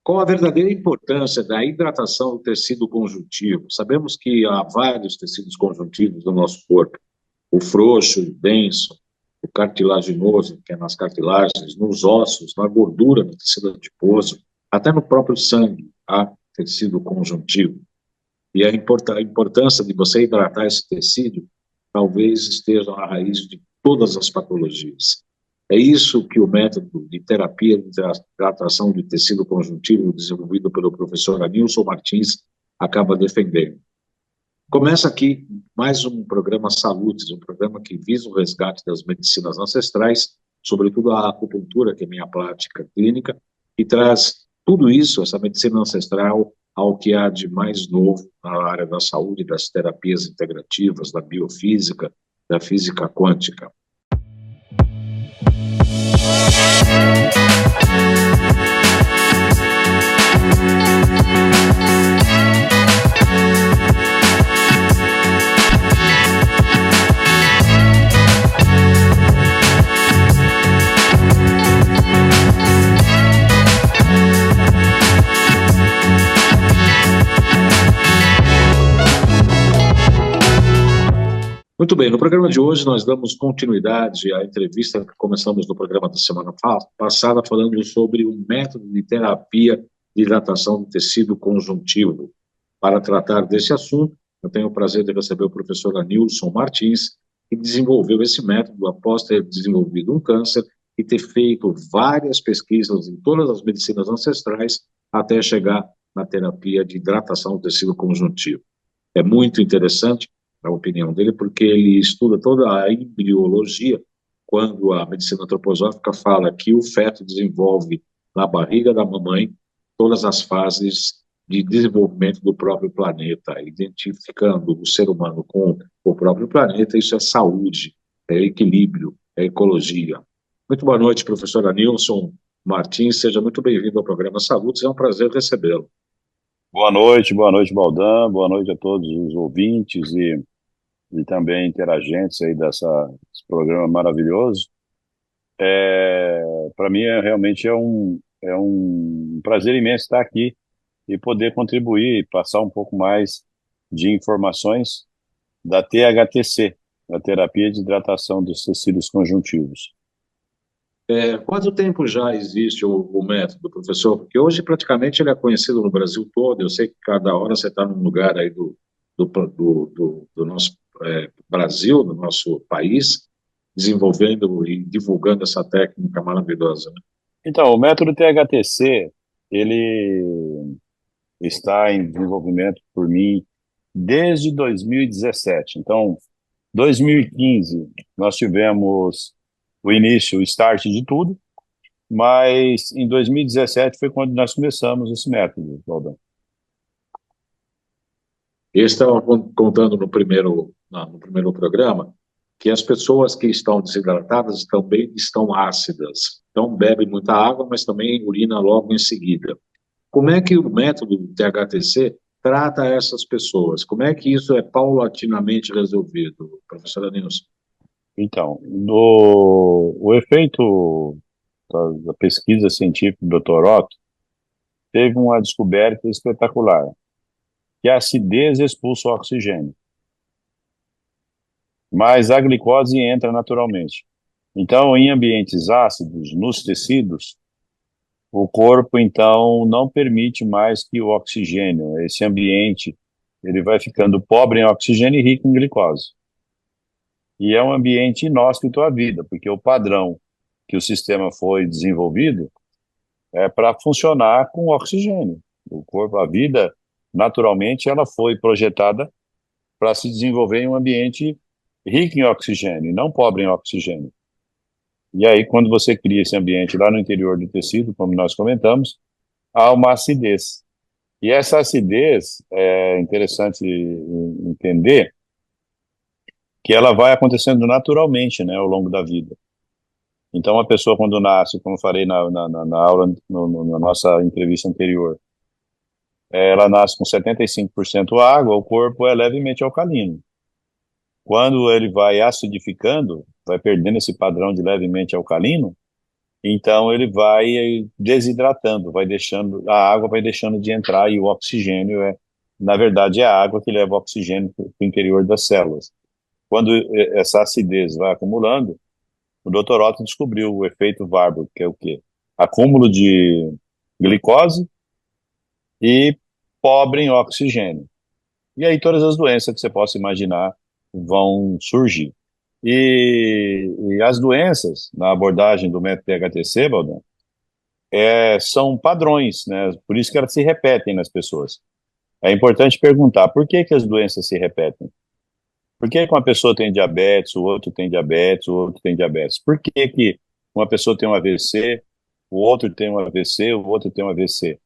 Qual a verdadeira importância da hidratação do tecido conjuntivo? Sabemos que há vários tecidos conjuntivos no nosso corpo: o frouxo, o denso, o cartilaginoso, que é nas cartilagens, nos ossos, na gordura, no tecido adiposo, até no próprio sangue há tecido conjuntivo. E a importância de você hidratar esse tecido talvez esteja na raiz de todas as patologias. É isso que o método de terapia de hidratação de tecido conjuntivo, desenvolvido pelo professor Anilson Martins, acaba defendendo. Começa aqui mais um programa Saúdes, um programa que visa o resgate das medicinas ancestrais, sobretudo a acupuntura, que é minha prática clínica, e traz tudo isso, essa medicina ancestral, ao que há de mais novo na área da saúde, das terapias integrativas, da biofísica, da física quântica. Muito bem, no programa de hoje nós damos continuidade à entrevista que começamos no programa da semana passada, falando sobre o método de terapia de hidratação do tecido conjuntivo. Para tratar desse assunto, eu tenho o prazer de receber o professor Anilson Martins, que desenvolveu esse método após ter desenvolvido um câncer e ter feito várias pesquisas em todas as medicinas ancestrais até chegar na terapia de hidratação do tecido conjuntivo. É muito interessante a opinião dele, porque ele estuda toda a embriologia, quando a medicina antroposófica fala que o feto desenvolve na barriga da mamãe todas as fases de desenvolvimento do próprio planeta, identificando o ser humano com o próprio planeta. Isso é saúde, é equilíbrio, é ecologia. Muito boa noite, professor Anilson Martins, seja muito bem-vindo ao programa Saúde, é um prazer recebê-lo. Boa noite, Baldan, boa noite a todos os ouvintes e também interagentes aí desse programa maravilhoso. Para mim, realmente é um prazer imenso estar aqui e poder contribuir e passar um pouco mais de informações da THTC, da Terapia de Hidratação dos Tecidos Conjuntivos. Quanto tempo já existe o método, professor? Porque hoje praticamente ele é conhecido no Brasil todo. Eu sei que cada hora você está num lugar aí do nosso Brasil, do nosso país, desenvolvendo e divulgando essa técnica maravilhosa, né? Então, o método THTC, ele está em desenvolvimento por mim desde 2017. Então, 2015, nós tivemos o início, o start de tudo, mas em 2017 foi quando nós começamos esse método, Valdão. Eu estava contando no primeiro programa que as pessoas que estão desidratadas também estão ácidas. Então, bebem muita água, mas também urina logo em seguida. Como é que o método do THTC trata essas pessoas? Como é que isso é paulatinamente resolvido, professora Nilson? Então, o efeito da pesquisa científica do Dr. Otto teve uma descoberta espetacular, que a acidez expulsa o oxigênio, mas a glicose entra naturalmente. Então, em ambientes ácidos, nos tecidos, o corpo, então, não permite mais que o oxigênio, esse ambiente, ele vai ficando pobre em oxigênio e rico em glicose. E é um ambiente inóspito à vida, porque o padrão que o sistema foi desenvolvido é para funcionar com oxigênio. O corpo, a vida, naturalmente, ela foi projetada para se desenvolver em um ambiente rico em oxigênio, e não pobre em oxigênio. E aí, quando você cria esse ambiente lá no interior do tecido, como nós comentamos, há uma acidez. E essa acidez, é interessante entender que ela vai acontecendo naturalmente, né, ao longo da vida. Então, a pessoa, quando nasce, como eu falei na aula, na nossa entrevista anterior, ela nasce com 75% água, o corpo é levemente alcalino. Quando ele vai acidificando, vai perdendo esse padrão de levemente alcalino, Então ele vai desidratando, vai deixando, a água vai deixando de entrar e o oxigênio na verdade, é a água que leva o oxigênio para o interior das células. Quando essa acidez vai acumulando, o Dr. Otto descobriu o efeito Warburg, que é o quê? Acúmulo de glicose e pobre em oxigênio. E aí todas as doenças que você possa imaginar vão surgir. E as doenças, na abordagem do método THTC, Baldan, são padrões, né? Por isso que elas se repetem nas pessoas. É importante perguntar por que que as doenças se repetem. Por que que uma pessoa tem diabetes, o outro tem diabetes, o outro tem diabetes? Por que que uma pessoa tem um AVC, o outro tem um AVC, o outro tem um AVC?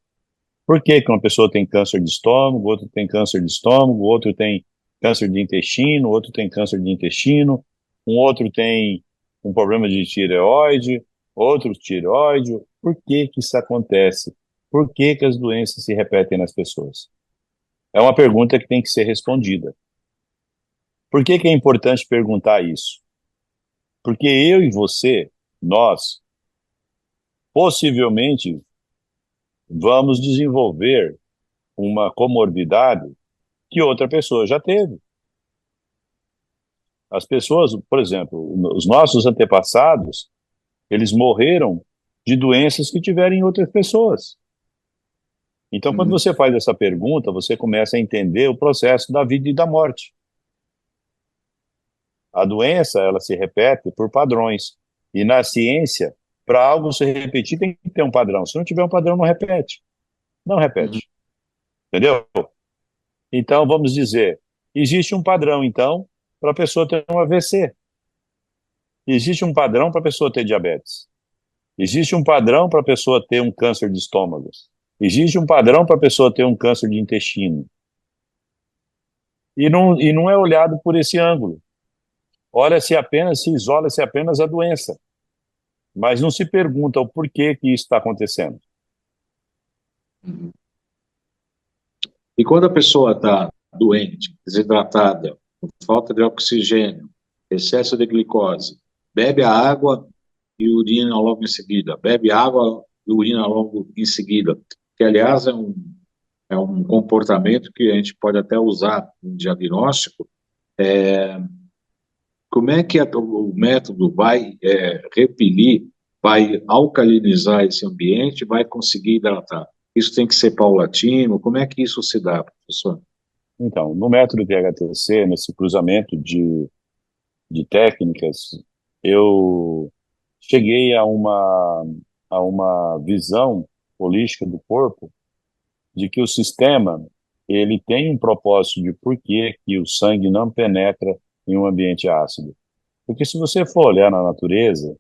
Por que que uma pessoa tem câncer de estômago, o outro tem câncer de estômago, o outro tem câncer de intestino, o outro tem câncer de intestino, um outro tem um problema de tireoide, outro tireoide? Por que que isso acontece? Por que que as doenças se repetem nas pessoas? É uma pergunta que tem que ser respondida. Por que que é importante perguntar isso? Porque eu e você, nós, possivelmente vamos desenvolver uma comorbidade que outra pessoa já teve. As pessoas, por exemplo, os nossos antepassados, eles morreram de doenças que tiveram em outras pessoas. Então, quando Uhum. você faz essa pergunta, você começa a entender o processo da vida e da morte. A doença, ela se repete por padrões. E na ciência, para algo se repetir, tem que ter um padrão. Se não tiver um padrão, não repete. Não Uhum. repete. Entendeu? Então, vamos dizer, existe um padrão, então, para a pessoa ter um AVC. Existe um padrão para a pessoa ter diabetes. Existe um padrão para a pessoa ter um câncer de estômago. Existe um padrão para a pessoa ter um câncer de intestino. E não é olhado por esse ângulo. Olha-se apenas, se isola-se apenas a doença. Mas não se pergunta o porquê que isso está acontecendo. Uhum. E quando a pessoa está doente, desidratada, com falta de oxigênio, excesso de glicose, bebe a água e urina logo em seguida, bebe água e urina logo em seguida, que aliás é um comportamento que a gente pode até usar em diagnóstico. Como é que o método vai repelir, vai alcalinizar esse ambiente, vai conseguir hidratar? Isso tem que ser paulatino? Como é que isso se dá, professor? Então, no método THTC, nesse cruzamento de técnicas, eu cheguei a uma visão holística do corpo de que o sistema ele tem um propósito de por que o sangue não penetra em um ambiente ácido. Porque se você for olhar na natureza,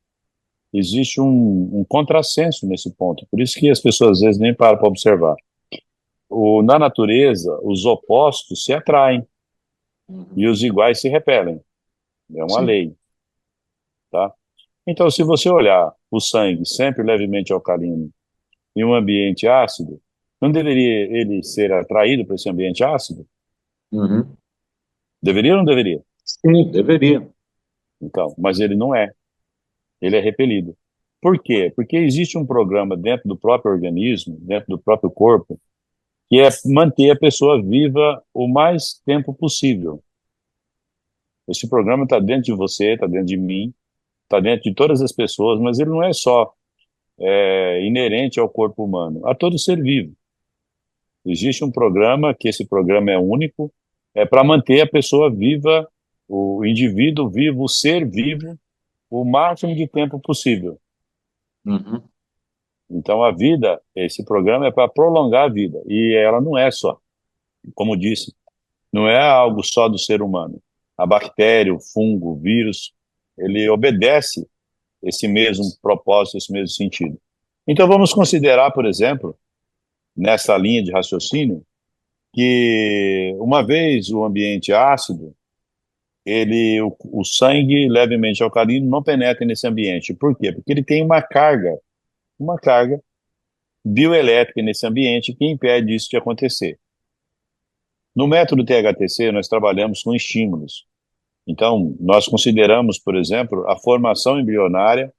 existe um contrassenso nesse ponto. Por isso que as pessoas às vezes nem param para observar. Na natureza, os opostos se atraem Uhum. e os iguais se repelem. É uma Sim. lei, tá? Então, se você olhar o sangue sempre levemente alcalino em um ambiente ácido, não deveria ele ser atraído para esse ambiente ácido? Uhum. Deveria ou não deveria? Sim, deveria. Então, mas ele não é. Ele é repelido. Por quê? Porque existe um programa dentro do próprio organismo, dentro do próprio corpo, que é manter a pessoa viva o mais tempo possível. Esse programa está dentro de você, está dentro de mim, está dentro de todas as pessoas, mas ele não é só inerente ao corpo humano, a todo ser vivo. Existe um programa, que esse programa é único, é para manter a pessoa viva, o indivíduo vivo, o ser vivo, o máximo de tempo possível. Uhum. Então, a vida, esse programa é para prolongar a vida. E ela não é só, como disse, não é algo só do ser humano. A bactéria, o fungo, o vírus, ele obedece esse mesmo propósito, esse mesmo sentido. Então, vamos considerar, por exemplo, nessa linha de raciocínio, que uma vez o ambiente ácido, o sangue levemente alcalino não penetra nesse ambiente. Por quê? Porque ele tem uma carga bioelétrica nesse ambiente que impede isso de acontecer. No método THTC, nós trabalhamos com estímulos. Então, nós consideramos, por exemplo, a formação embrionária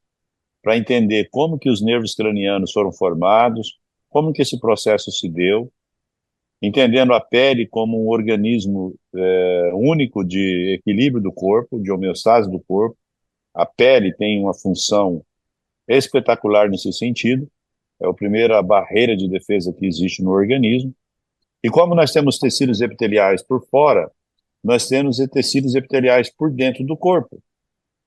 para entender como que os nervos cranianos foram formados, como que esse processo se deu, entendendo a pele como um organismo único de equilíbrio do corpo, de homeostase do corpo. A pele tem uma função espetacular nesse sentido, é a primeira barreira de defesa que existe no organismo. E como nós temos tecidos epiteliais por fora, nós temos tecidos epiteliais por dentro do corpo.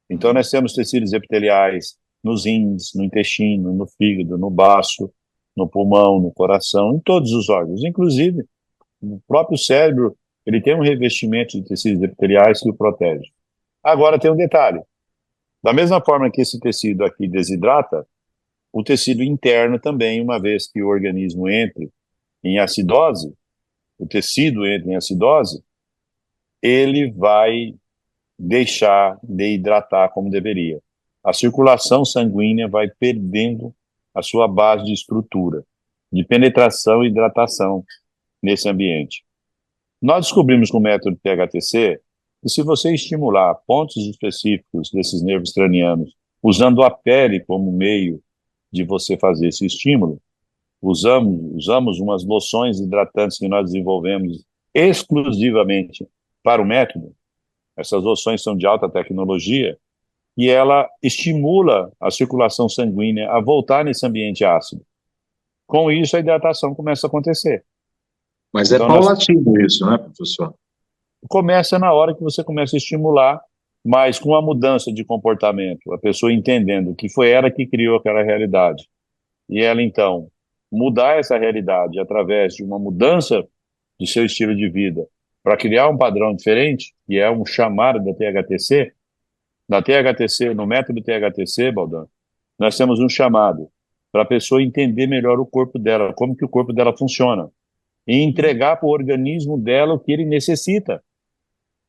Então nós temos tecidos epiteliais nos rins, no intestino, no fígado, no baço, no pulmão, no coração, em todos os órgãos. Inclusive, o próprio cérebro, ele tem um revestimento de tecidos epiteliais que o protege. Agora tem um detalhe. Da mesma forma que esse tecido aqui desidrata, o tecido interno também, uma vez que o organismo entre em acidose, o tecido entra em acidose, ele vai deixar de hidratar como deveria. A circulação sanguínea vai perdendo a sua base de estrutura, de penetração e hidratação nesse ambiente. Nós descobrimos com o método THTC que se você estimular pontos específicos desses nervos cranianos, usando a pele como meio de você fazer esse estímulo, usamos umas loções hidratantes que nós desenvolvemos exclusivamente para o método. Essas loções são de alta tecnologia e ela estimula a circulação sanguínea a voltar nesse ambiente ácido. Com isso, a hidratação começa a acontecer. Mas então, paulatino isso, né, professor? Começa na hora que você começa a estimular, mas com a mudança de comportamento, a pessoa entendendo que foi ela que criou aquela realidade. E ela, então, mudar essa realidade através de uma mudança de seu estilo de vida para criar um padrão diferente, que é um chamado da THTC. Na THTC, no método THTC, Baldan, nós temos um chamado para a pessoa entender melhor o corpo dela, como que o corpo dela funciona, e entregar para o organismo dela o que ele necessita.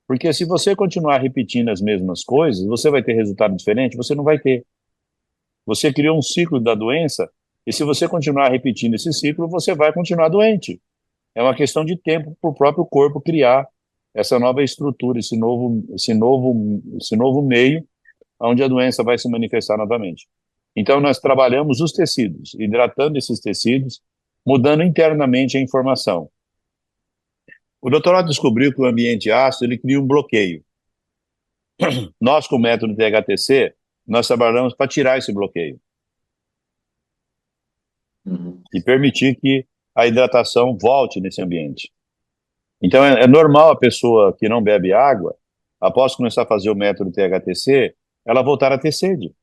Porque se você continuar repetindo as mesmas coisas, você vai ter resultado diferente? Você não vai ter. Você criou um ciclo da doença, e se você continuar repetindo esse ciclo, você vai continuar doente. É uma questão de tempo para o próprio corpo criar essa nova estrutura, esse novo meio onde a doença vai se manifestar novamente. Então, nós trabalhamos os tecidos, hidratando esses tecidos, mudando internamente a informação. O doutorado descobriu que o ambiente ácido ele cria um bloqueio. Nós, com o método THTC, nós trabalhamos para tirar esse bloqueio. E permitir que a hidratação volte nesse ambiente. Então, é normal a pessoa que não bebe água, após começar a fazer o método THTC, ela voltar a ter sede.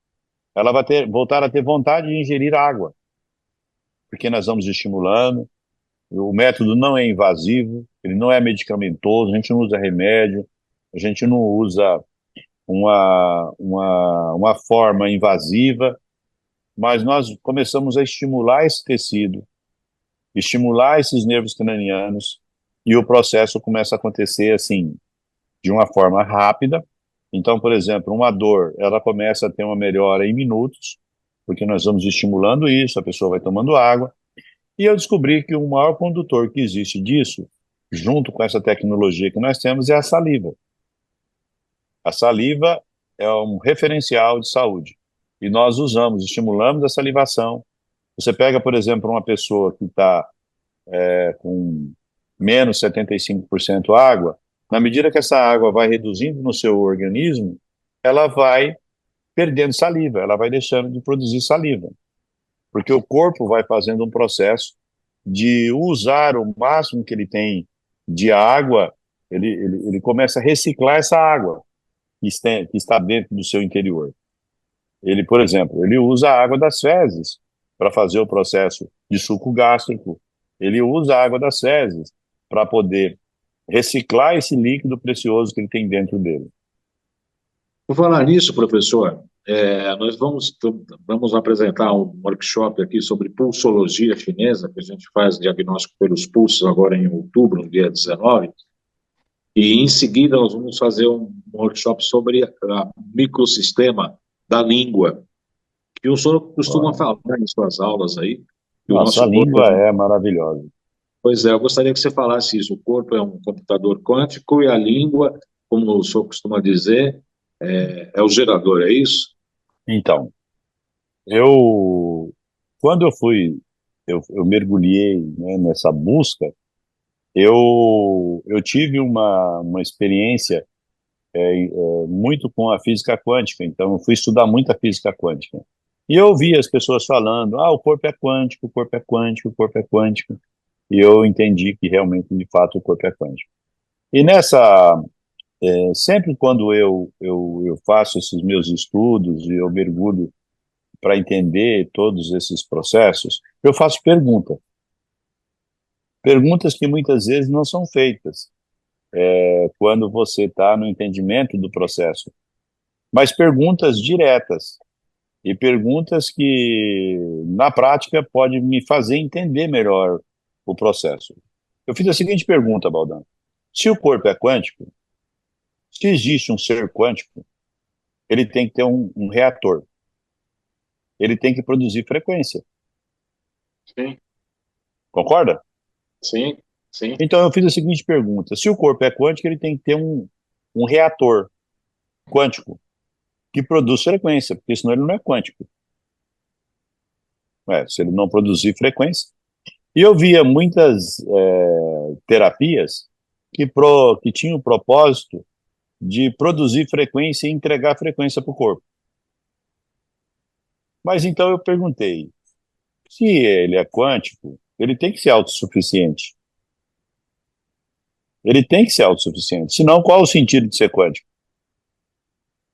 Ela vai voltar a ter vontade de ingerir água. Porque nós vamos estimulando. O método não é invasivo, ele não é medicamentoso, a gente não usa remédio, a gente não usa uma forma invasiva, mas nós começamos a estimular esse tecido, estimular esses nervos cranianos, e o processo começa a acontecer assim, de uma forma rápida. Então, por exemplo, uma dor, ela começa a ter uma melhora em minutos, porque nós vamos estimulando isso, a pessoa vai tomando água, e eu descobri que o maior condutor que existe disso, junto com essa tecnologia que nós temos, é a saliva. A saliva é um referencial de saúde. E nós estimulamos a salivação. Você pega, por exemplo, uma pessoa que está com menos 75% água, na medida que essa água vai reduzindo no seu organismo, ela vai perdendo saliva, ela vai deixando de produzir saliva. Porque o corpo vai fazendo um processo de usar o máximo que ele tem de água, ele começa a reciclar essa água que está dentro do seu interior. Ele, por exemplo, ele usa a água das fezes para fazer o processo de suco gástrico, ele usa a água das fezes para poder reciclar esse líquido precioso que ele tem dentro dele. Por falar nisso, professor, nós vamos apresentar um workshop aqui sobre pulsologia chinesa, que a gente faz diagnóstico pelos pulsos agora em outubro, no dia 19, e em seguida nós vamos fazer um workshop sobre o microsistema da língua, que o senhor costuma falar em suas aulas aí. Nossa, a língua é maravilhosa. Pois é, eu gostaria que você falasse isso. O corpo é um computador quântico e a língua, como o senhor costuma dizer, é o gerador, é isso? Então, Eu, quando eu mergulhei, né, nessa busca, eu tive uma experiência muito com a física quântica, então eu fui estudar muito a física quântica. E eu ouvi as pessoas falando, o corpo é quântico, o corpo é quântico, o corpo é quântico, e eu entendi que realmente, de fato, o corpo é quântico. E sempre quando eu faço esses meus estudos e eu mergulho para entender todos esses processos, eu faço perguntas que muitas vezes não são feitas quando você está no entendimento do processo, mas perguntas diretas e perguntas que, na prática, pode me fazer entender melhor o processo. Eu fiz a seguinte pergunta, Baldão: se o corpo é quântico, se existe um ser quântico, ele tem que ter um reator, ele tem que produzir frequência, Sim, concorda? sim, sim. Então eu fiz a seguinte pergunta: se o corpo é quântico, ele tem que ter um reator quântico que produz frequência, porque senão ele não é quântico. Se ele não produzir frequência. E eu via muitas terapias que tinham o propósito de produzir frequência e entregar frequência para o corpo. Mas então eu perguntei, se ele é quântico, ele tem que ser autossuficiente. Ele tem que ser autossuficiente. Senão, qual o sentido de ser quântico?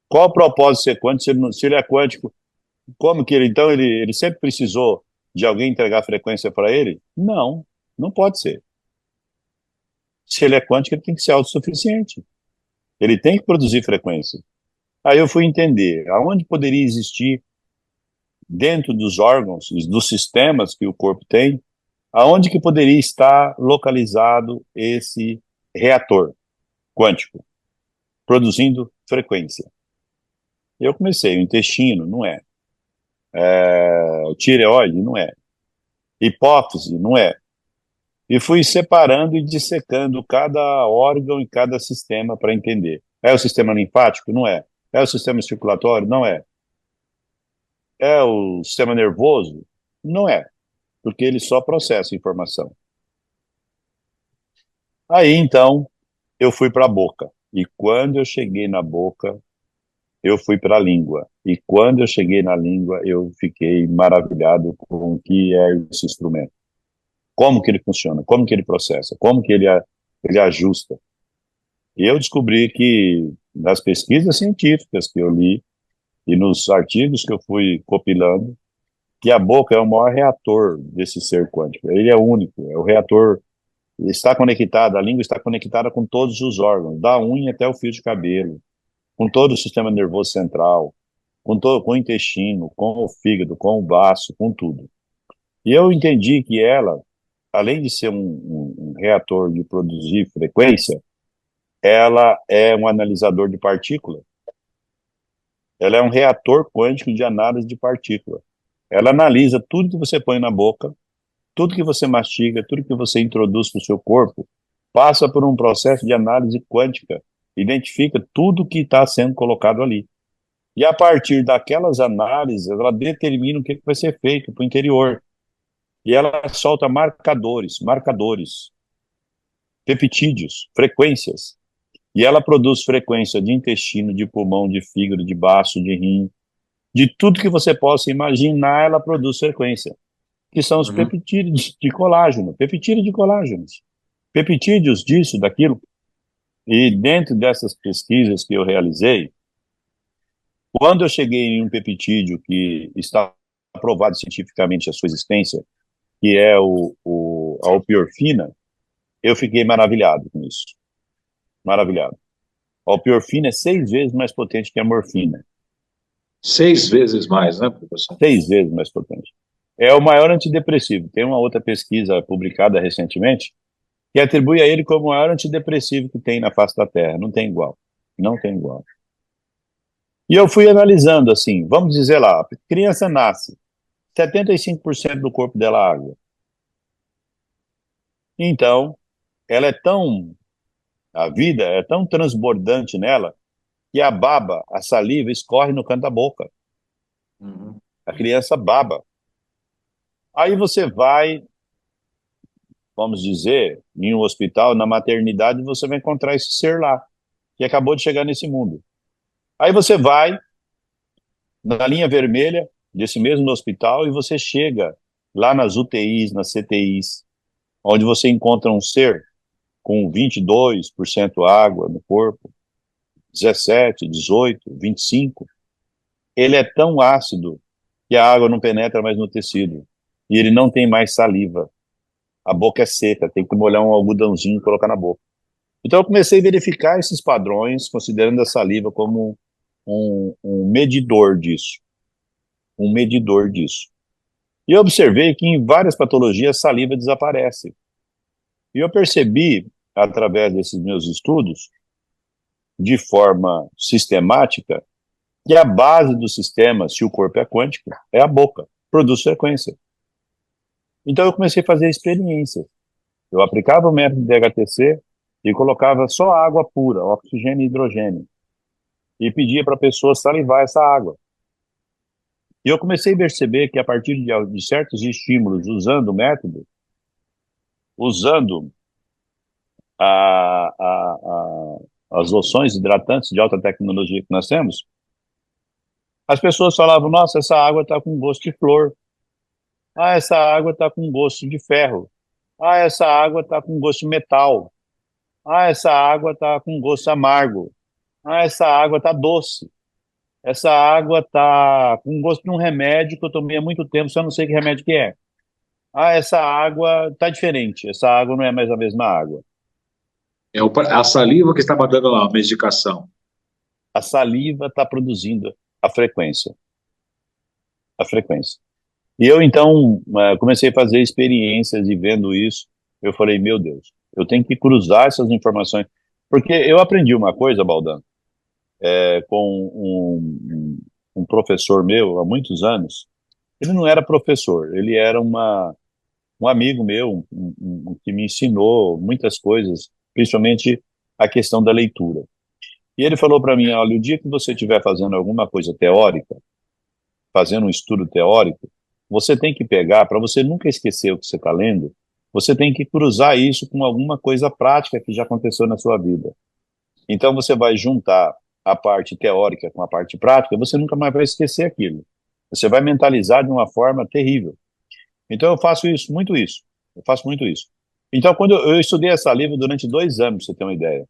Qual o propósito de ser quântico? Se ele é quântico, como que então ele sempre precisou de alguém entregar frequência para ele? Não, não pode ser. Se ele é quântico, ele tem que ser autossuficiente. Ele tem que produzir frequência. Aí eu fui entender aonde poderia existir, dentro dos órgãos, dos sistemas que o corpo tem, aonde que poderia estar localizado esse reator quântico, produzindo frequência. Eu comecei, o intestino, não é. O tireoide, não é. Hipófise, não é. E fui separando e dissecando cada órgão e cada sistema para entender. É o sistema linfático? Não é. É o sistema circulatório? Não é. É o sistema nervoso? Não é, porque ele só processa informação. Aí, então, eu fui para a boca. E quando eu cheguei na boca, eu fui para a língua. E quando eu cheguei na língua, eu fiquei maravilhado com o que é esse instrumento. Como que ele funciona, como que ele processa, como que ele ajusta. E eu descobri que, nas pesquisas científicas que eu li e nos artigos que eu fui compilando, que a boca é o maior reator desse ser quântico. Ele é único, é o reator, está conectado, a língua está conectada com todos os órgãos, da unha até o fio de cabelo, com todo o sistema nervoso central, com o intestino, com o fígado, com o baço, com tudo. E eu entendi que ela, além de ser um reator de produzir frequência, ela é um analisador de partícula. Ela é um reator quântico de análise de partícula. Ela analisa tudo que você põe na boca, tudo que você mastiga, tudo que você introduz para o seu corpo, passa por um processo de análise quântica, identifica tudo que está sendo colocado ali. E a partir daquelas análises, ela determina o que vai ser feito para o interior. E ela solta marcadores, peptídeos, frequências. E ela produz frequência de intestino, de pulmão, de fígado, de baço, de rim, de tudo que você possa imaginar, ela produz frequência, que são os Uhum. peptídeos de colágeno, peptídeos de colágenos, peptídeos disso, daquilo. E dentro dessas pesquisas que eu realizei, quando eu cheguei em um peptídeo que está aprovado cientificamente a sua existência, que é a opiorfina, eu fiquei maravilhado com isso. Maravilhado. A opiorfina é 6 vezes mais potente que a morfina. 6 vezes mais, né, professor? 6 vezes mais potente. É o maior antidepressivo. Tem uma outra pesquisa publicada recentemente que atribui a ele como o maior antidepressivo que tem na face da Terra. Não tem igual. Não tem igual. E eu fui analisando assim, vamos dizer lá, a criança nasce, 75% do corpo dela é água. Então, ela é tão, a vida é tão transbordante nela, que a baba, a saliva, escorre no canto da boca. Uhum. A criança baba. Aí você vai, vamos dizer, em um hospital, na maternidade, você vai encontrar esse ser lá, que acabou de chegar nesse mundo. Aí você vai na linha vermelha desse mesmo hospital e você chega lá nas UTIs, nas CTIs, onde você encontra um ser com 22% água no corpo, 17, 18, 25. Ele é tão ácido que a água não penetra mais no tecido. E ele não tem mais saliva. A boca é seca, tem que molhar um algodãozinho e colocar na boca. Então eu comecei a verificar esses padrões, considerando a saliva como um medidor disso. Um medidor disso. E eu observei que em várias patologias a saliva desaparece. E eu percebi, através desses meus estudos, de forma sistemática, que a base do sistema, se o corpo é quântico, é a boca, produz frequência. Então eu comecei a fazer experiências. Eu aplicava o método de DHTC e colocava só água pura, oxigênio e hidrogênio, e pedia para a pessoa salivar essa água. E eu comecei a perceber que a partir de certos estímulos, usando o método, usando as loções hidratantes de alta tecnologia que nós temos, as pessoas falavam, nossa, essa água está com gosto de flor. Ah, essa água está com gosto de ferro. Ah, essa água está com gosto de metal. Ah, essa água está com gosto amargo. Ah, essa água está doce. Essa água está com gosto de um remédio que eu tomei há muito tempo, só não sei que remédio que é. Ah, essa água está diferente. Essa água não é mais a mesma água. A saliva que estava dando a medicação. A saliva está produzindo a frequência. A frequência. E eu, então, comecei a fazer experiências e vendo isso, eu falei, meu Deus, eu tenho que cruzar essas informações. Porque eu aprendi uma coisa, Baldan, com um professor meu, há muitos anos. Ele não era professor, ele era um amigo meu, que me ensinou muitas coisas, principalmente a questão da leitura. E ele falou para mim, olha, o dia que você estiver fazendo alguma coisa teórica, fazendo um estudo teórico, você tem que pegar, para você nunca esquecer o que você está lendo, você tem que cruzar isso com alguma coisa prática que já aconteceu na sua vida. Então você vai juntar a parte teórica com a parte prática, você nunca mais vai esquecer aquilo. Você vai mentalizar de uma forma terrível. Então eu faço isso, muito isso. Eu faço muito isso. Então quando eu estudei a saliva durante 2 anos, pra você ter uma ideia.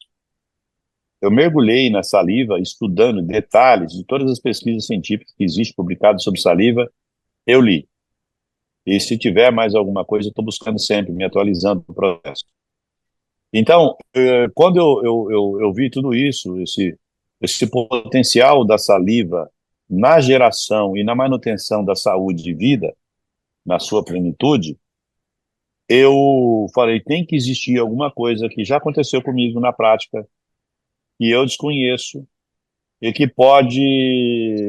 Eu mergulhei na saliva, estudando detalhes de todas as pesquisas científicas que existem publicadas sobre saliva, eu li. E se tiver mais alguma coisa, eu estou buscando sempre, me atualizando no processo. Então, quando eu vi tudo isso, esse potencial da saliva na geração e na manutenção da saúde de vida, na sua plenitude, eu falei, tem que existir alguma coisa que já aconteceu comigo na prática, que eu desconheço, e que pode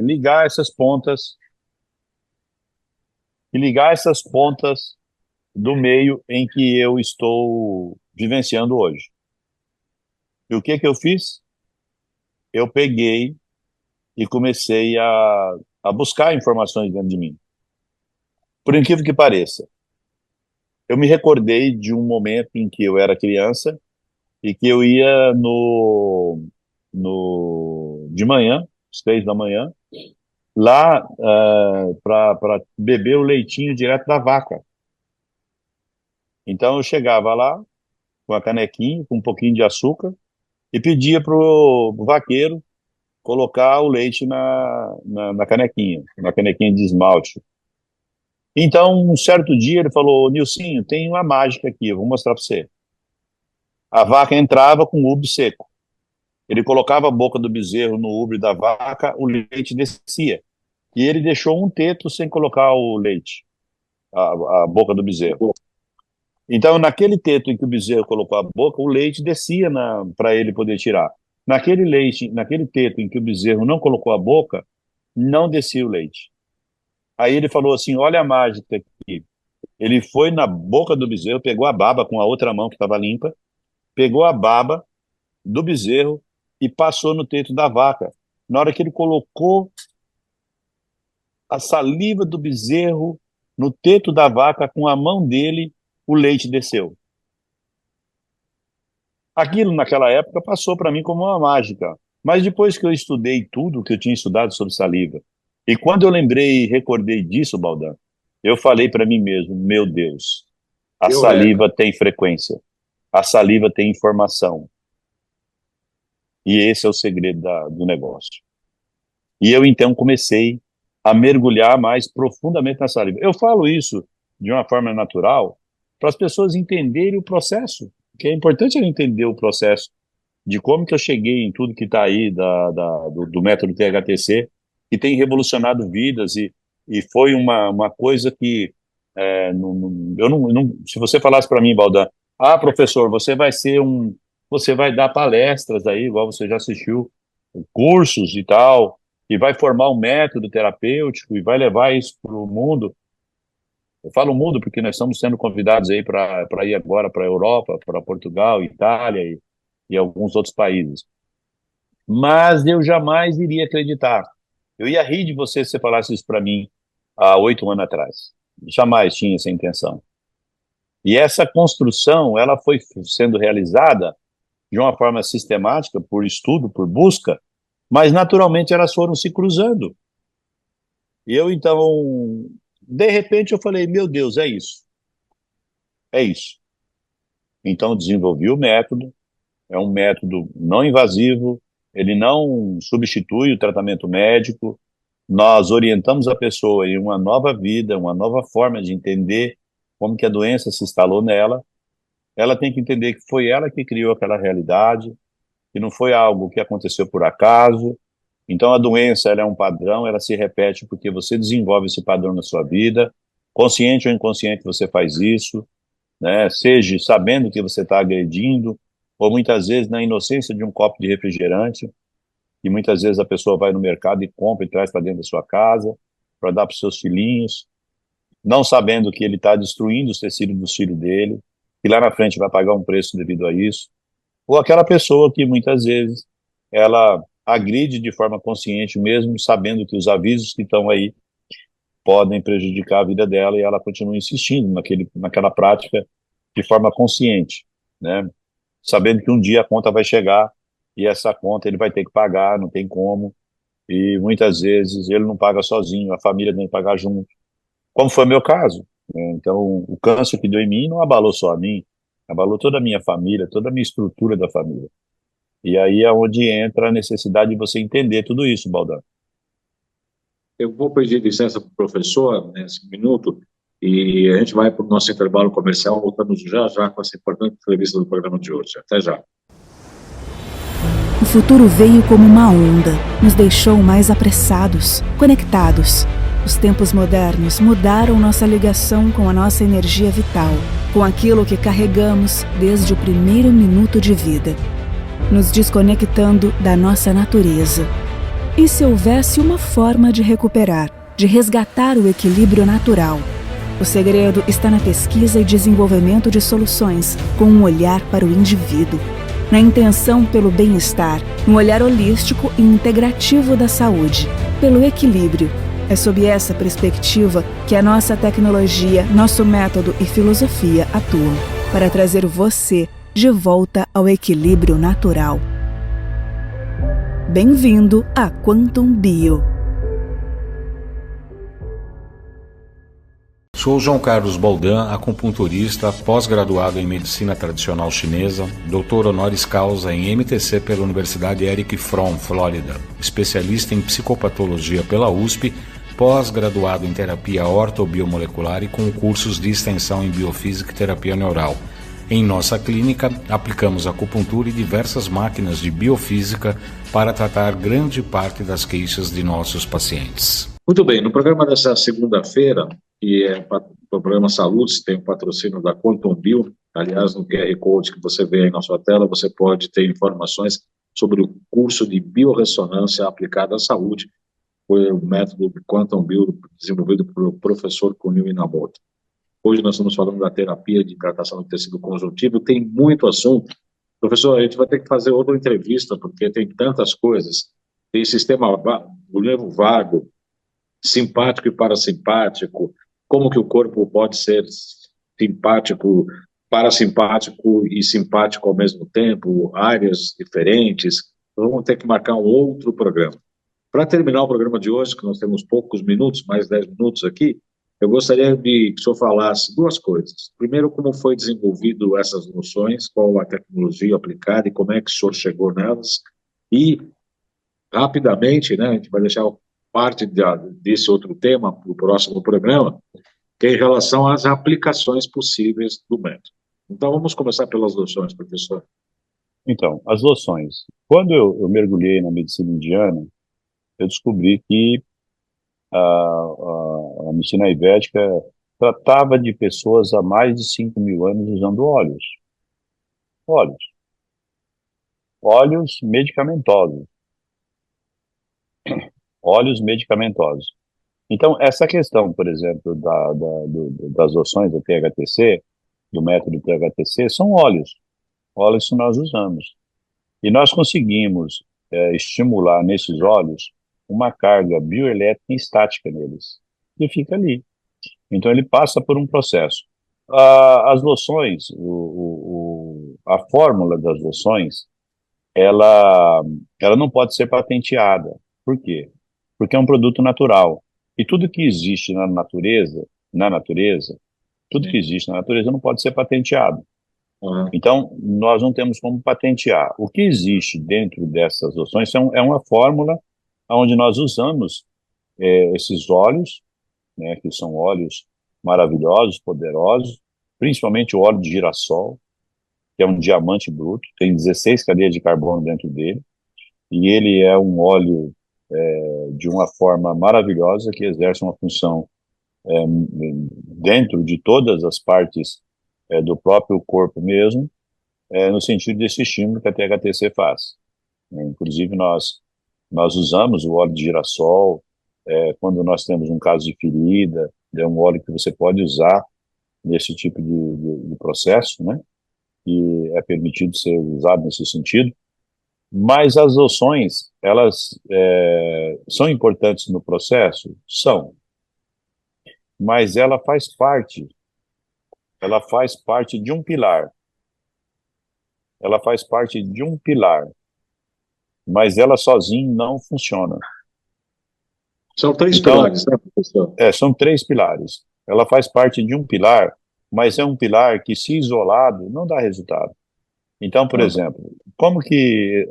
ligar essas pontas, e ligar essas pontas do meio em que eu estou vivenciando hoje. E o que que eu fiz? Eu peguei e comecei a buscar informações dentro de mim. Por incrível que pareça, eu me recordei de um momento em que eu era criança e que eu ia de manhã, às 3 da manhã, lá para beber o leitinho direto da vaca. Então eu chegava lá com a canequinha, com um pouquinho de açúcar, e pedia pro vaqueiro colocar o leite na canequinha, na canequinha de esmalte. Então, um certo dia ele falou, Nilcinho, tem uma mágica aqui, eu vou mostrar para você. A vaca entrava com o ubre seco. Ele colocava a boca do bezerro no ubre da vaca, o leite descia. E ele deixou um teto sem colocar o leite, a boca do bezerro. Então, naquele teto em que o bezerro colocou a boca, o leite descia para ele poder tirar. Naquele teto em que o bezerro não colocou a boca, não descia o leite. Aí ele falou assim, olha a mágica aqui. Ele foi na boca do bezerro, pegou a baba com a outra mão que estava limpa, pegou a baba do bezerro e passou no teto da vaca. Na hora que ele colocou a saliva do bezerro no teto da vaca, com a mão dele, o leite desceu. Aquilo, naquela época, passou para mim como uma mágica. Mas depois que eu estudei tudo que eu tinha estudado sobre saliva, e quando eu lembrei e recordei disso, Baldan, eu falei para mim mesmo, meu Deus, a Eureka. saliva tem frequência, a saliva tem informação, e esse é o segredo do negócio. E eu, então, comecei a mergulhar mais profundamente na saliva. Eu falo isso de uma forma natural para as pessoas entenderem o processo, que é importante ela entender o processo de como que eu cheguei em tudo que está aí do método THTC, que tem revolucionado vidas e foi uma coisa que eu se você falasse para mim, Baldan, professor, você vai dar palestras aí, igual você já assistiu, cursos e tal, e vai formar um método terapêutico e vai levar isso para o mundo. Eu falo mundo porque nós estamos sendo convidados aí para ir agora para a Europa, para Portugal, Itália e alguns outros países. Mas eu jamais iria acreditar. Eu ia rir de você se você falasse isso para mim há 8 anos atrás. Jamais tinha essa intenção. E essa construção, ela foi sendo realizada de uma forma sistemática, por estudo, por busca, mas naturalmente elas foram se cruzando. E eu, então, de repente eu falei, meu Deus, é isso. É isso. Então desenvolvi o método, é um método não invasivo, ele não substitui o tratamento médico, nós orientamos a pessoa em uma nova vida, uma nova forma de entender como que a doença se instalou nela. Ela tem que entender que foi ela que criou aquela realidade, que não foi algo que aconteceu por acaso. Então a doença, ela é um padrão, ela se repete porque você desenvolve esse padrão na sua vida, consciente ou inconsciente você faz isso, né? Seja sabendo que você está agredindo, ou muitas vezes na inocência de um copo de refrigerante, e muitas vezes a pessoa vai no mercado e compra e traz para dentro da sua casa, para dar para os seus filhinhos, não sabendo que ele está destruindo os tecidos do filho dele, e lá na frente vai pagar um preço devido a isso. Ou aquela pessoa que muitas vezes ela agride de forma consciente, mesmo sabendo que os avisos que estão aí podem prejudicar a vida dela, e ela continua insistindo naquela prática de forma consciente, né? Sabendo que um dia a conta vai chegar e essa conta ele vai ter que pagar, não tem como, e muitas vezes ele não paga sozinho, a família tem que pagar junto, como foi meu caso, né? Então, o câncer que deu em mim não abalou só a mim, abalou toda a minha família, toda a minha estrutura da família. E aí é onde entra a necessidade de você entender tudo isso, Baldan. Eu vou pedir licença para o professor nesse minuto e a gente vai para o nosso intervalo comercial. Voltamos já já com essa importante entrevista do programa de hoje. Até já. O futuro veio como uma onda, nos deixou mais apressados, conectados. Os tempos modernos mudaram nossa ligação com a nossa energia vital, com aquilo que carregamos desde o primeiro minuto de vida, nos desconectando da nossa natureza. E se houvesse uma forma de recuperar, de resgatar o equilíbrio natural? O segredo está na pesquisa e desenvolvimento de soluções com um olhar para o indivíduo, na intenção pelo bem-estar, no olhar holístico e integrativo da saúde, pelo equilíbrio. É sob essa perspectiva que a nossa tecnologia, nosso método e filosofia atuam para trazer você de volta ao equilíbrio natural. Bem-vindo a Quantum Bio. Sou João Carlos Baldan, acupunturista, pós-graduado em Medicina Tradicional Chinesa, doutor honoris causa em MTC pela Universidade Eric Fromm, Flórida, especialista em psicopatologia pela USP, pós-graduado em terapia ortobiomolecular e com cursos de extensão em biofísica e terapia neural. Em nossa clínica, aplicamos acupuntura e diversas máquinas de biofísica para tratar grande parte das queixas de nossos pacientes. Muito bem, no programa dessa segunda-feira, que é o programa Saúde, tem o patrocínio da Quantum Bio. Aliás, no QR Code que você vê aí na sua tela, você pode ter informações sobre o curso de biorressonância aplicada à saúde, foi o método de Quantum Bio desenvolvido pelo professor Kunio Inamoto. Hoje nós estamos falando da terapia de hidratação do tecido conjuntivo, tem muito assunto. Professor, a gente vai ter que fazer outra entrevista, porque tem tantas coisas. Tem sistema, o nervo vago, simpático e parasimpático, como que o corpo pode ser simpático, parasimpático e simpático ao mesmo tempo, áreas diferentes. Vamos ter que marcar um outro programa. Para terminar o programa de hoje, que nós temos poucos minutos, mais 10 minutos aqui, eu gostaria de que o senhor falasse duas coisas. Primeiro, como foi desenvolvido essas noções, qual a tecnologia aplicada e como é que o senhor chegou nelas. E, rapidamente, né, a gente vai deixar parte desse outro tema para o próximo programa, que é em relação às aplicações possíveis do método. Então, vamos começar pelas noções, professor. Então, as loções. Quando eu mergulhei na medicina indiana, eu descobri que a medicina ayurvédica tratava de pessoas há mais de 5.000 anos usando óleos. Óleos. Óleos medicamentosos. Óleos medicamentosos. Então, essa questão, por exemplo, das loções do THTC, do método THTC, são óleos. Óleos que nós usamos. E nós conseguimos estimular nesses óleos uma carga bioelétrica estática neles, que fica ali. Então ele passa por um processo. As loções, a fórmula das loções, ela não pode ser patenteada. Por quê? Porque é um produto natural. E tudo que existe na natureza, tudo que existe na natureza não pode ser patenteado. Então, nós não temos como patentear. O que existe dentro dessas loções é uma fórmula onde nós usamos esses óleos, né, que são óleos maravilhosos, poderosos, principalmente o óleo de girassol, que é um diamante bruto, tem 16 cadeias de carbono dentro dele, e ele é um óleo de uma forma maravilhosa que exerce uma função dentro de todas as partes do próprio corpo mesmo, no sentido desse estímulo que a THTC faz. Inclusive, nós usamos o óleo de girassol quando nós temos um caso de ferida, é um óleo que você pode usar nesse tipo de processo, né? E é permitido ser usado nesse sentido. Mas as loções, elas são importantes no processo? São. Mas ela faz parte de um pilar. Ela faz parte de um pilar, mas ela sozinha não funciona. São três pilares, né, professor? São 3 pilares. Ela faz parte de um pilar, mas é um pilar que, se isolado, não dá resultado. Então, por exemplo, como que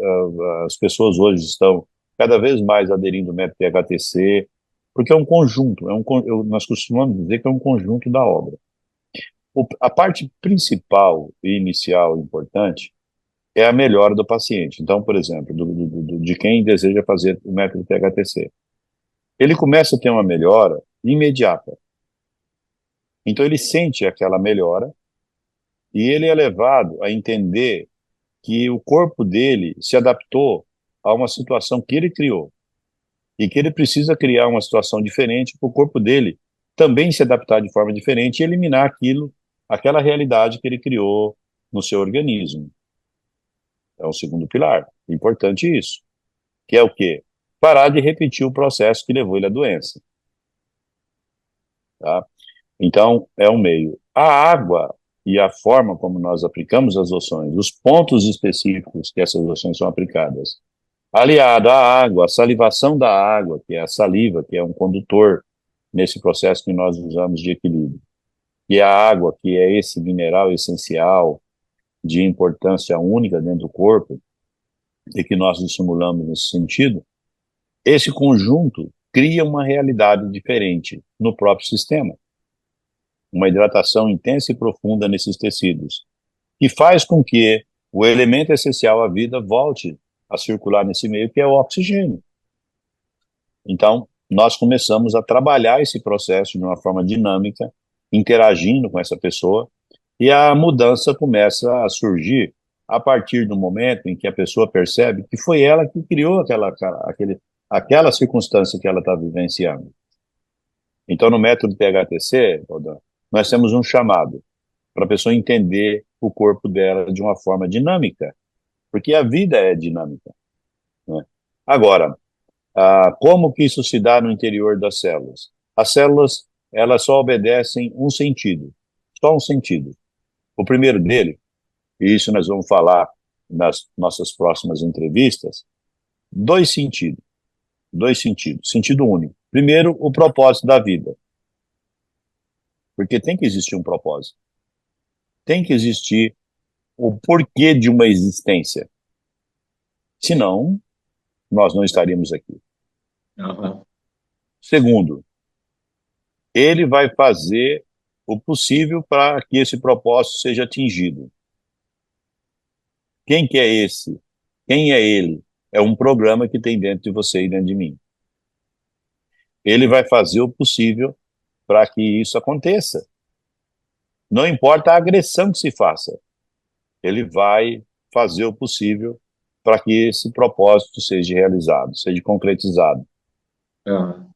as pessoas hoje estão cada vez mais aderindo ao método THTC? Porque é um conjunto, nós costumamos dizer que é um conjunto da obra. A parte principal e inicial importante é a melhora do paciente. Então, por exemplo, de quem deseja fazer o método THTC. Ele começa a ter uma melhora imediata. Então, ele sente aquela melhora e ele é levado a entender que o corpo dele se adaptou a uma situação que ele criou e que ele precisa criar uma situação diferente para o corpo dele também se adaptar de forma diferente e eliminar aquela realidade que ele criou no seu organismo. É o segundo pilar. Importante isso. Que é o quê? Parar de repetir o processo que levou ele à doença. Tá? Então, é um meio. A água e a forma como nós aplicamos as loções, os pontos específicos que essas loções são aplicadas, aliado à água, a salivação da água, que é a saliva, que é um condutor nesse processo que nós usamos de equilíbrio, e a água, que é esse mineral essencial de importância única dentro do corpo, e que nós estimulamos nesse sentido, esse conjunto cria uma realidade diferente no próprio sistema. Uma hidratação intensa e profunda nesses tecidos, que faz com que o elemento essencial à vida volte a circular nesse meio, que é o oxigênio. Então, nós começamos a trabalhar esse processo de uma forma dinâmica, interagindo com essa pessoa, e a mudança começa a surgir a partir do momento em que a pessoa percebe que foi ela que criou aquela circunstância que ela está vivenciando. Então, no método THTC, nós temos um chamado para a pessoa entender o corpo dela de uma forma dinâmica, porque a vida é dinâmica, né? Agora, Como que isso se dá no interior das células? As células, elas só obedecem um sentido, só um sentido. O primeiro dele, e isso nós vamos falar nas nossas próximas entrevistas, dois sentidos. Dois sentidos. Sentido único. Primeiro, o propósito da vida. Porque tem que existir um propósito. Tem que existir o porquê de uma existência. Senão, nós não estaríamos aqui. Aham. Segundo, ele vai fazer o possível para que esse propósito seja atingido. Quem que é esse? Quem é ele? É um programa que tem dentro de você e dentro de mim. Ele vai fazer o possível para que isso aconteça. Não importa a agressão que se faça, ele vai fazer o possível para que esse propósito seja realizado, seja concretizado. Aham.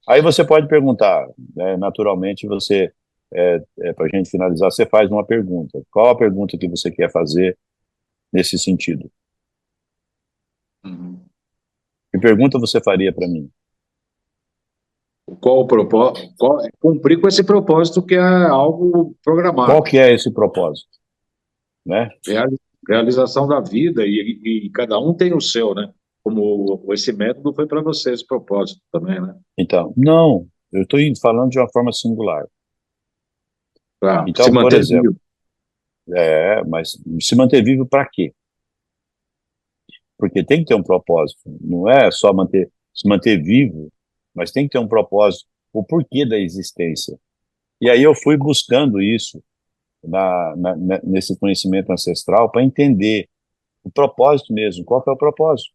Aí você pode perguntar, né, naturalmente você, para a gente finalizar, você faz uma pergunta. Qual a pergunta que você quer fazer nesse sentido? Uhum. Que pergunta você faria para mim? Qual o propósito? Cumprir com esse propósito que é algo Qual programado. que é esse propósito, né? Realização da vida, e cada um tem o seu, né? Como esse método foi para você, esse propósito também, né? Então, não, eu estou falando de uma forma singular. Para se Então, por manter exemplo, vivo. mas se manter vivo para quê? Porque tem que ter um propósito, não é só se manter vivo, mas tem que ter um propósito, o porquê da existência. E aí eu fui buscando isso nesse conhecimento ancestral para entender o propósito mesmo, qual que é o propósito.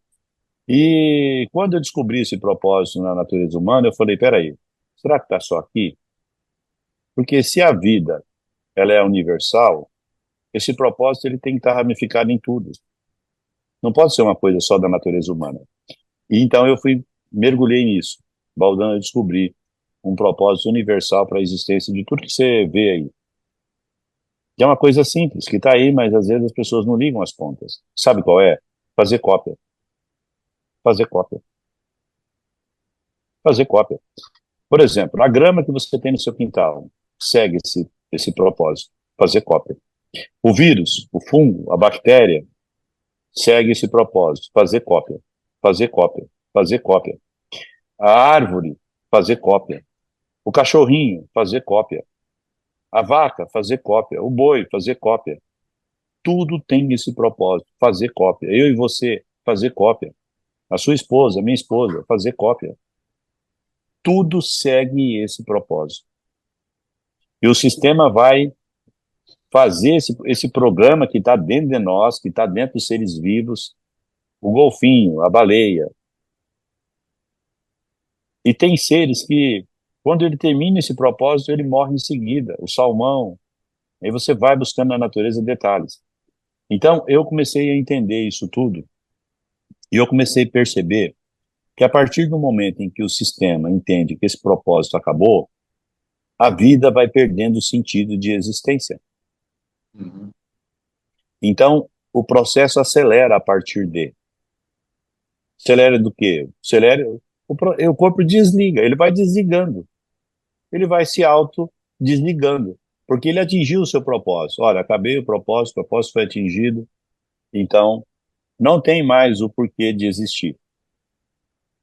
E quando eu descobri esse propósito na natureza humana, eu falei, peraí, será que está só aqui? Porque se a vida ela é universal, esse propósito ele tem que estar ramificado em tudo. Não pode ser uma coisa só da natureza humana. E então eu mergulhei nisso. Baldano, eu descobri um propósito universal para a existência de tudo que você vê aí. Que é uma coisa simples, que está aí, mas às vezes as pessoas não ligam as pontas. Sabe qual é? Fazer cópia. Fazer cópia. Fazer cópia. Por exemplo, a grama que você tem no seu quintal segue esse propósito. Fazer cópia. O vírus, o fungo, a bactéria segue esse propósito. Fazer cópia. Fazer cópia. Fazer cópia. A árvore, fazer cópia. O cachorrinho, fazer cópia. A vaca, fazer cópia. O boi, fazer cópia. Tudo tem esse propósito, fazer cópia. Eu e você, fazer cópia. A sua esposa, a minha esposa, fazer cópia. Tudo segue esse propósito. E o sistema vai fazer esse programa que está dentro de nós, que está dentro dos seres vivos, o golfinho, a baleia. E tem seres que, quando ele termina esse propósito, ele morre em seguida. O salmão. Aí você vai buscando na natureza detalhes. Então, eu comecei a entender isso tudo e eu comecei a perceber que a partir do momento em que o sistema entende que esse propósito acabou, a vida vai perdendo o sentido de existência. Uhum. Então, o processo acelera a partir de. Acelera do quê? Acelera, o corpo desliga, ele vai desligando. Ele vai se auto-desligando, porque ele atingiu o seu propósito. Olha, acabei o propósito foi atingido, então não tem mais o porquê de existir.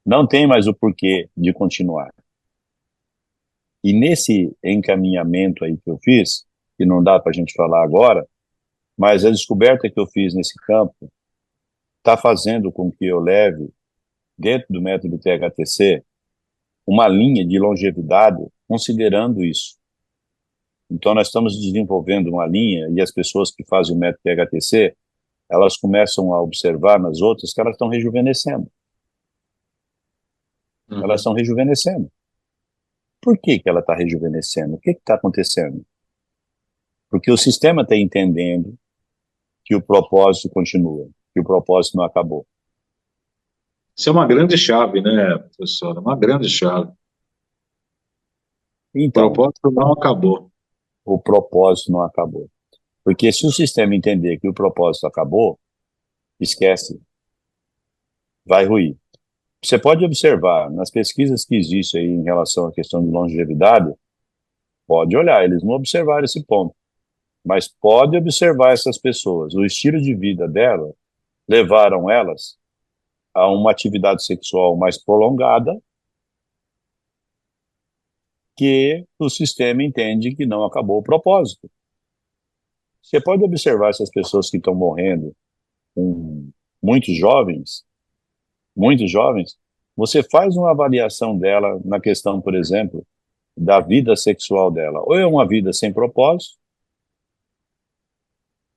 Não tem mais o porquê de continuar. E nesse encaminhamento aí que eu fiz, que não dá para a gente falar agora, mas a descoberta que eu fiz nesse campo está fazendo com que eu leve, dentro do método THTC, uma linha de longevidade considerando isso. Então, nós estamos desenvolvendo uma linha e as pessoas que fazem o método THTC, elas começam a observar nas outras que elas estão rejuvenescendo. Uhum. Elas estão rejuvenescendo. Por que que ela está rejuvenescendo? O que está acontecendo? Porque o sistema está entendendo que o propósito continua, que o propósito não acabou. Isso é uma grande chave, né, professor? Uma grande chave. O Então, propósito não acabou. o propósito não acabou. Porque se o sistema entender que o propósito acabou, esquece, vai ruir. Você pode observar nas pesquisas que existem aí em relação à questão de longevidade, pode olhar, eles não observaram esse ponto, mas pode observar essas pessoas. O estilo de vida dela levaram elas a uma atividade sexual mais prolongada, que o sistema entende que não acabou o propósito. Você pode observar essas pessoas que estão morrendo, com muitos jovens, você faz uma avaliação dela na questão, por exemplo, da vida sexual dela. Ou é uma vida sem propósito,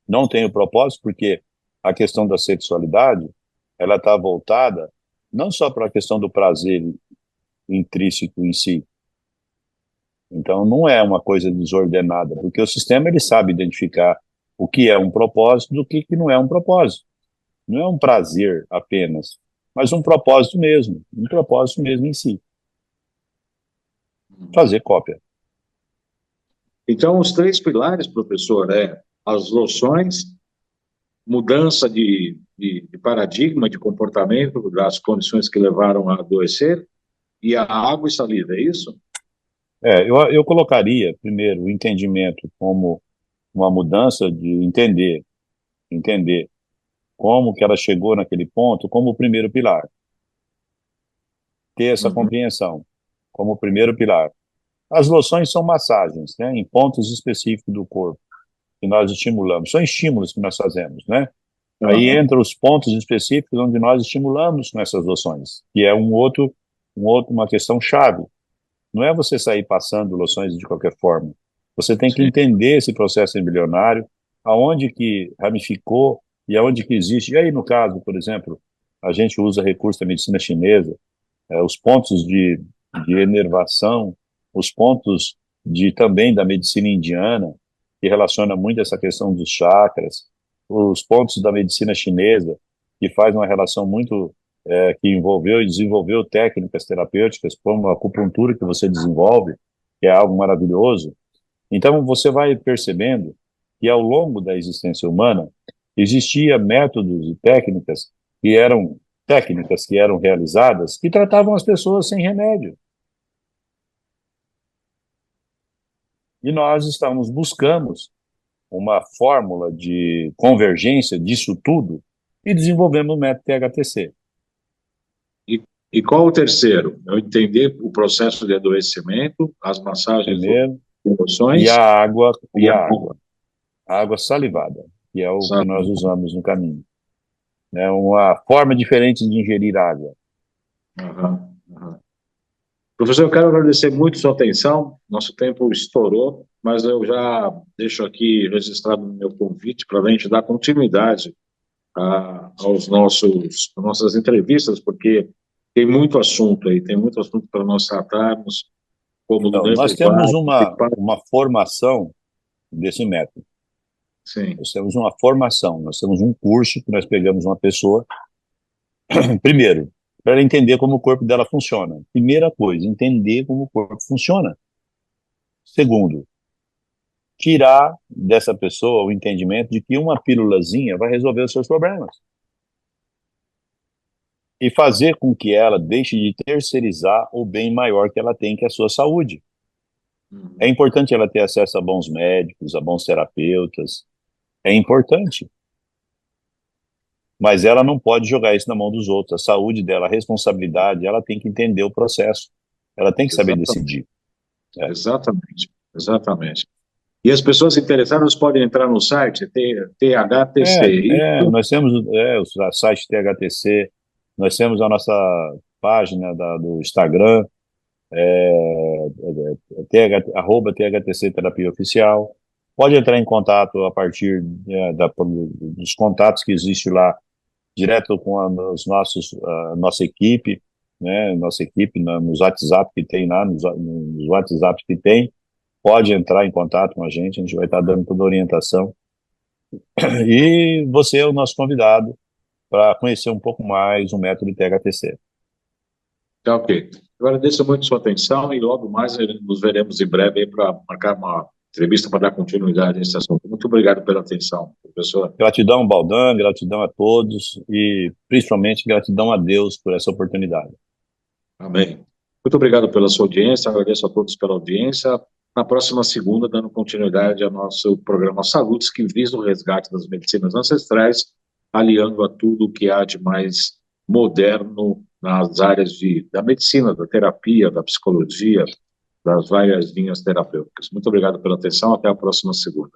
não tem o propósito, porque a questão da sexualidade, ela está voltada não só para a questão do prazer intrínseco em si. Então, não é uma coisa desordenada, porque o sistema ele sabe identificar o que é um propósito do que não é um propósito. Não é um prazer apenas, mas um propósito mesmo em si. Fazer cópia. Então, os três pilares, professor, as loções, mudança de paradigma, de comportamento, das condições que levaram a adoecer, e a água e saliva, é isso? Eu colocaria, primeiro, o entendimento como uma mudança de entender como que ela chegou naquele ponto, como o primeiro pilar. Ter essa compreensão como o primeiro pilar. As loções são massagens, né, em pontos específicos do corpo, que nós estimulamos. São estímulos que nós fazemos, né? Aí entra os pontos específicos onde nós estimulamos com essas loções, que é uma questão chave. Não é você sair passando loções de qualquer forma. Você tem que entender esse processo embrionário, aonde que ramificou e aonde que existe. E aí, no caso, por exemplo, a gente usa recurso da medicina chinesa, os pontos de enervação, os pontos também da medicina indiana, que relaciona muito essa questão dos chakras, os pontos da medicina chinesa, que faz uma relação muito, que envolveu e desenvolveu técnicas terapêuticas, como a acupuntura que você desenvolve, que é algo maravilhoso. Então, você vai percebendo que ao longo da existência humana, existia métodos e técnicas que eram realizadas que tratavam as pessoas sem remédio. E nós buscamos uma fórmula de convergência disso tudo e desenvolvemos o método THTC. E qual o terceiro? Eu entender o processo de adoecimento, as massagens, emoções e a água, a água salivada, que é o que nós usamos no caminho. É uma forma diferente de ingerir água. Professor, eu quero agradecer muito sua atenção. Nosso tempo estourou, mas eu já deixo aqui registrado o meu convite para a gente dar continuidade às nossas entrevistas, porque tem muito assunto aí, tem muito assunto para nós tratarmos. Nós temos uma formação desse método. Sim. Nós temos uma formação, nós temos um curso que nós pegamos uma pessoa, primeiro, para ela entender como o corpo dela funciona. Primeira coisa, entender como o corpo funciona. Segundo, tirar dessa pessoa o entendimento de que uma pílulazinha vai resolver os seus problemas. E fazer com que ela deixe de terceirizar o bem maior que ela tem, que é a sua saúde. É importante ela ter acesso a bons médicos, a bons terapeutas. É importante. Mas ela não pode jogar isso na mão dos outros. A saúde dela, a responsabilidade, ela tem que entender o processo. Ela tem que saber decidir. Exatamente. E as pessoas interessadas podem entrar no site THTC. Nós temos o site THTC, nós temos a nossa página do Instagram, @THTC Terapia Oficial. Pode entrar em contato a partir dos contatos que existem lá, direto com a nossa equipe, né? Nossa equipe nos WhatsApp que tem lá, nos WhatsApp que tem. Pode entrar em contato com a gente vai estar dando toda a orientação. E você é o nosso convidado para conhecer um pouco mais o método THTC. Tá, ok. Eu agradeço muito sua atenção e logo mais nos veremos em breve para marcar uma entrevista para dar continuidade a esse assunto. Muito obrigado pela atenção. professor. Gratidão, Baldan, gratidão a todos e principalmente gratidão a Deus por essa oportunidade. Amém. Muito obrigado pela sua audiência, agradeço a todos pela audiência. Na próxima segunda, dando continuidade ao nosso programa Saludes, que visa o resgate das medicinas ancestrais, aliando a tudo o que há de mais moderno nas áreas da medicina, da terapia, da psicologia, das várias linhas terapêuticas. Muito obrigado pela atenção, até a próxima segunda.